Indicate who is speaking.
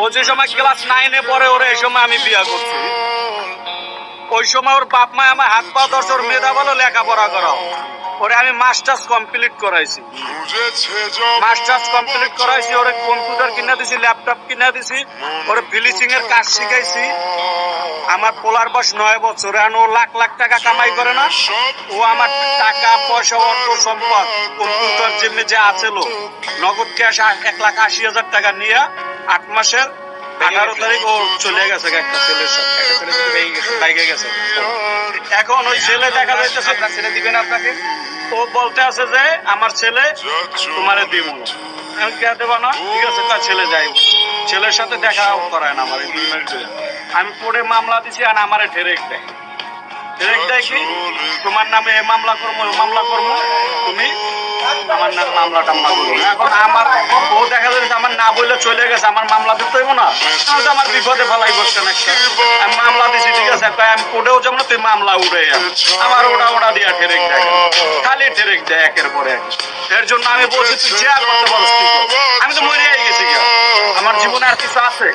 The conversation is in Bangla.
Speaker 1: ও যে সময় ক্লাস 9-এ পড়ে, ওরে এই সময় আমি বিয়ে করছি। ওই সময় ওর বাপ মা আমার হাত পা ধরছে, ওর মেধা বলো লেখাপড়া করাও। ওরে আমি মাস্টার্স কমপ্লিট করাইছি, মাস্টার্স কমপ্লিট করাইছি। ওরে কম্পিউটার কিনা দিছি, ল্যাপটপ কিনা দিছি, ওরে ফিনিশিং এর কাজ শিখাইছি। আমার পোলার বয়স 9 বছর, এখন ও লাখ লাখ টাকা কামাই করে না। ও আমার টাকা পয়সা অর্থ সম্পদ কম্পিউটার জিমে যে আছিল, নগদ ক্যাশ 1,80,000 টাকা নিয়ে 8 মাসের 18 তারিখ ও চলে গেছে একটা ছেলের সাথে, একটা ছেলের সাথে বাইকে গেছে। এখন ওই ছেলে দেখা যাইতেছে, আপনার ছেলে দিবেন আপনাকে, ও বলতে আছে যে আমার ছেলে তোমারে দিব না। আমি কে দেবো না, ঠিক আছে তার ছেলে যাই। ছেলের সাথে দেখা করায় না আমার 2 মিনিট ধরে। আমি পরে মামলা দিছি, আর আমারে ঠেরেক দেয়। ঠেরেক দেয় কি, তোমার নামে এ মামলা করবো, মামলা করবো, তুমি আমার নাম মামলা টামলা করবো। এখন আমার ও দেখা যাচ্ছে আমার না বললে চলে গেছে, আমার মামলা দিতে হইব না, তাহলে তো আমার বিপদে ফেলাই বসছে না। আমি মামলা দিছি, ঠিক আছে, আমি কোর্টেও যাবো না, তুই মামলা উড়ে আমার ওটা দিয়া ঠেরেক দেয়, খালি ঠেরেক দেয় একের পরে এক। এর জন্য আমি বলছি তুই যা করতে পারছিস, আমি তো মরে গেছি। আমার জীবনে আর কিছু আছে?